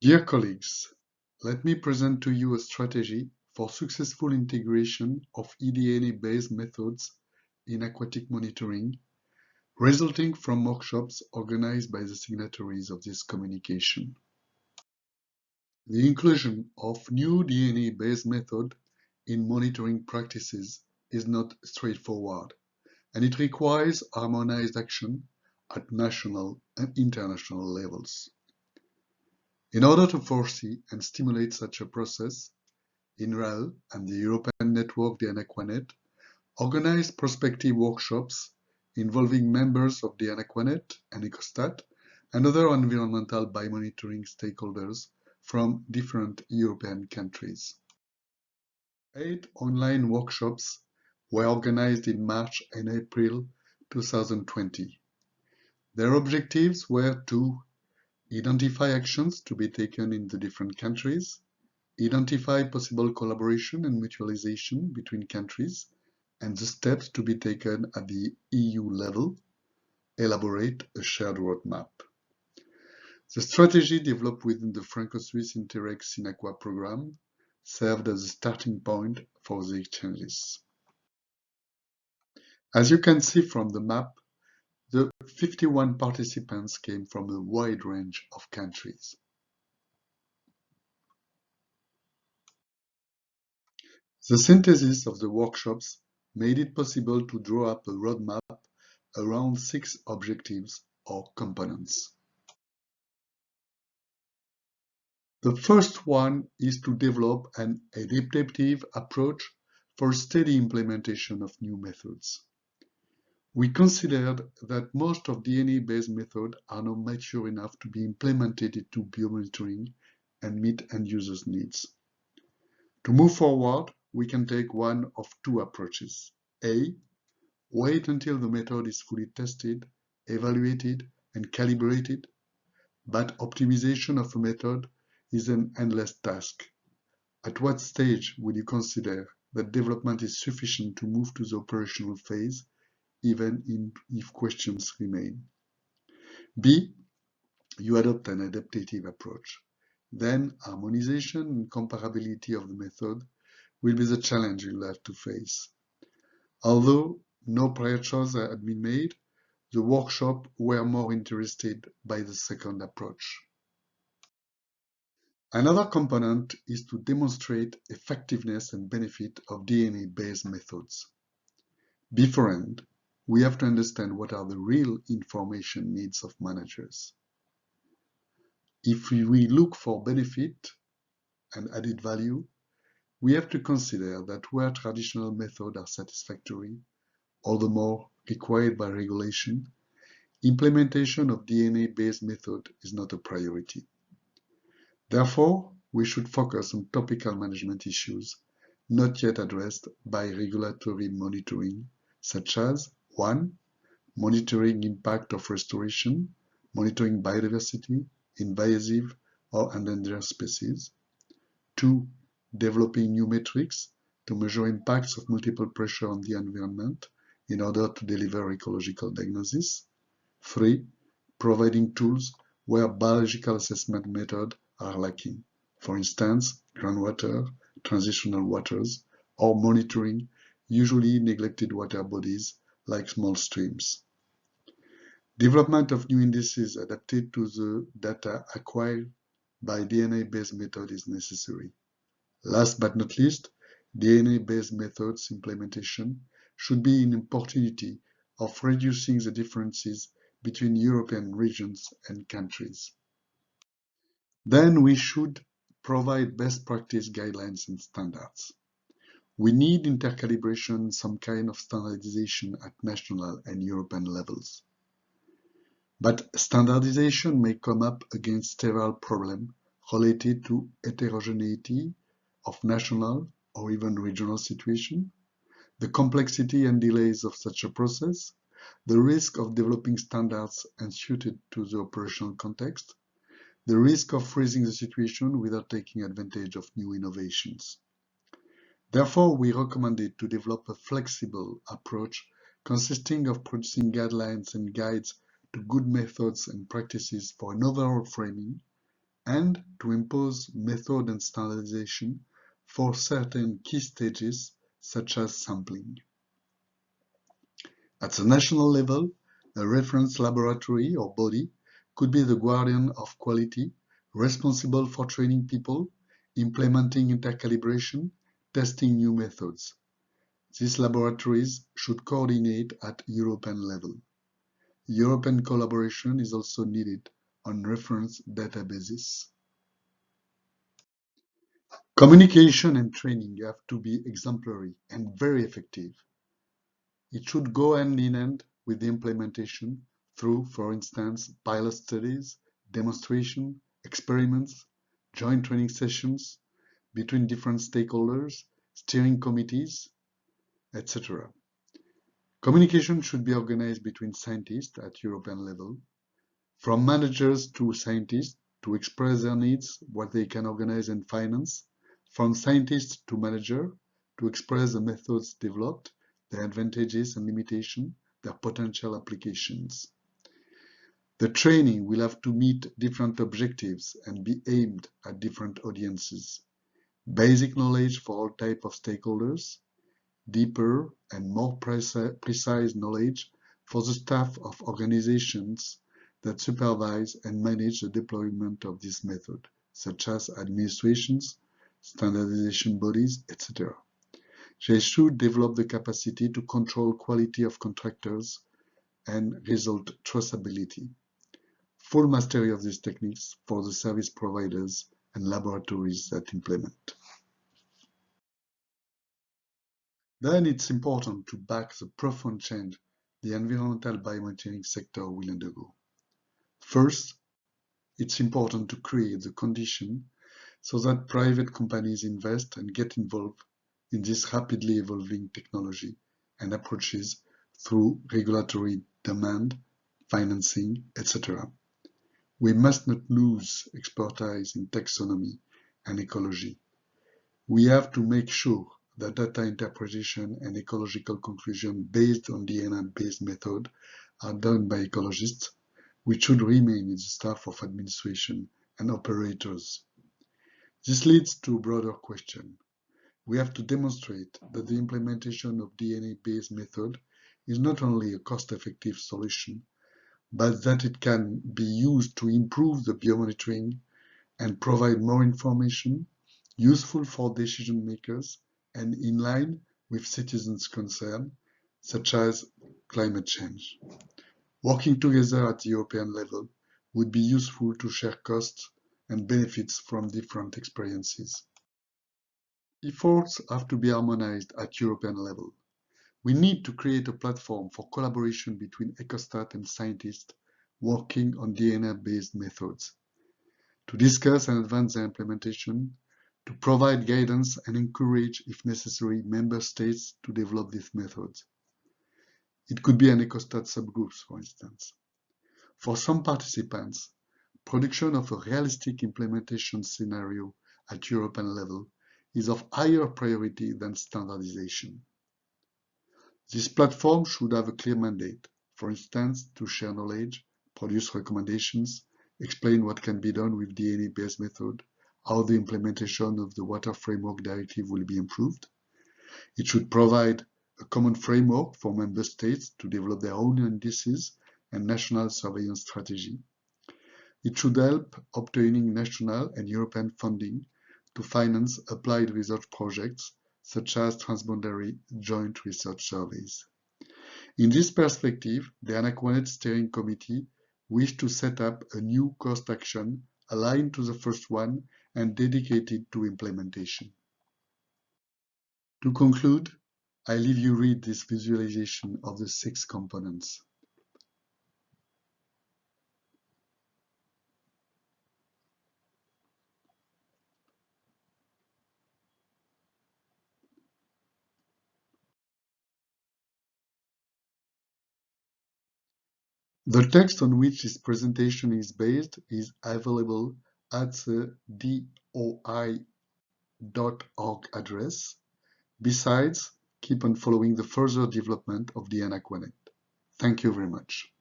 Dear colleagues, let me present to you a strategy for successful integration of eDNA-based methods in aquatic monitoring, resulting from workshops organized by the signatories of this communication. The inclusion of new DNA-based method in monitoring practices is not straightforward, and it requires harmonized action at national and international levels. In order to foresee and stimulate such a process, INRAL and the European network the Aquanet organized prospective workshops involving members of the Aquanet and Ecostat and other environmental biomonitoring stakeholders from different European countries. 8 online workshops were organized in March and April 2020. Their objectives were to identify actions to be taken in the different countries, identify possible collaboration and mutualization between countries, and the steps to be taken at the EU level, elaborate a shared roadmap. The strategy developed within the Franco-Swiss Interreg SINAQUA program served as a starting point for the exchanges. As you can see from the map, the 51 participants came from a wide range of countries. The synthesis of the workshops made it possible to draw up a roadmap around 6 objectives or components. The first one is to develop an adaptative approach for steady implementation of new methods. We considered that most of DNA-based methods are now mature enough to be implemented into biomonitoring and meet end users' needs. To move forward, we can take one of 2 approaches. A. Wait until the method is fully tested, evaluated, and calibrated, but optimization of a method is an endless task. At what stage would you consider that development is sufficient to move to the operational phase, even if questions remain? B. You adopt an adaptative approach. Then harmonization and comparability of the method will be the challenge you'll have to face. Although no prior choice had been made, the workshop were more interested by the second approach. Another component is to demonstrate effectiveness and benefit of DNA-based methods. Beforehand, we have to understand what are the real information needs of managers. If we look for benefit and added value, we have to consider that where traditional methods are satisfactory, all the more required by regulation, implementation of DNA-based method is not a priority. Therefore, we should focus on topical management issues not yet addressed by regulatory monitoring, such as 1. Monitoring impact of restoration, monitoring biodiversity, invasive or endangered species. 2. Developing new metrics to measure impacts of multiple pressure on the environment in order to deliver ecological diagnosis. 3. Providing tools where biological assessment methods are lacking, for instance, groundwater, transitional waters, or monitoring usually neglected water bodies like small streams. Development of new indices adapted to the data acquired by DNA-based method is necessary. Last but not least, DNA-based methods implementation should be an opportunity of reducing the differences between European regions and countries. Then we should provide best practice guidelines and standards. We need intercalibration, some kind of standardization at national and European levels. But standardization may come up against several problems related to heterogeneity of national or even regional situation, the complexity and delays of such a process, the risk of developing standards unsuited to the operational context, the risk of freezing the situation without taking advantage of new innovations. Therefore, we recommended to develop a flexible approach consisting of producing guidelines and guides to good methods and practices for an overall framing and to impose method and standardization for certain key stages such as sampling. At the national level, a reference laboratory or body could be the guardian of quality, responsible for training people, implementing intercalibration, testing new methods. These laboratories should coordinate at European level. European collaboration is also needed on reference databases. Communication and training have to be exemplary and very effective. It should go hand in hand with the implementation through, for instance, pilot studies, demonstration, experiments, joint training sessions between different stakeholders, steering committees, etc. Communication should be organized between scientists at European level, from managers to scientists to express their needs, what they can organize and finance, from scientists to manager to express the methods developed, their advantages and limitations, their potential applications. The training will have to meet different objectives and be aimed at different audiences. Basic knowledge for all types of stakeholders, deeper and more precise knowledge for the staff of organizations that supervise and manage the deployment of this method, such as administrations, standardization bodies, etc. They should develop the capacity to control quality of contractors and result traceability. Full mastery of these techniques for the service providers and laboratories that implement. Then it's important to back the profound change the environmental biomonitoring sector will undergo. First, it's important to create the condition so that private companies invest and get involved in this rapidly evolving technology and approaches through regulatory demand, financing, etc. We must not lose expertise in taxonomy and ecology. We have to make sure that data interpretation and ecological conclusion based on DNA-based method are done by ecologists, which should remain in the staff of administration and operators. This leads to a broader question. We have to demonstrate that the implementation of DNA-based method is not only a cost-effective solution, but that it can be used to improve the biomonitoring and provide more information, useful for decision makers, and in line with citizens' concerns, such as climate change. Working together at the European level would be useful to share costs and benefits from different experiences. Efforts have to be harmonized at European level. We need to create a platform for collaboration between EcoStat and scientists working on DNA-based methods, to discuss and advance their implementation, to provide guidance and encourage, if necessary, member states to develop these methods. It could be an EcoStat subgroup, for instance. For some participants, production of a realistic implementation scenario at European level is of higher priority than standardization. This platform should have a clear mandate, for instance, to share knowledge, produce recommendations, explain what can be done with DNA-based method, how the implementation of the Water Framework Directive will be improved. It should provide a common framework for member states to develop their own indices and national surveillance strategy. It should help obtaining national and European funding to finance applied research projects such as transboundary joint research surveys. In this perspective, the Aquatic Steering Committee wished to set up a new cost action aligned to the first one and dedicated to implementation. To conclude, I leave you read this visualization of the 6 components. The text on which this presentation is based is available at the doi.org address. Besides, keep on following the further development of the Aquatic. Thank you very much.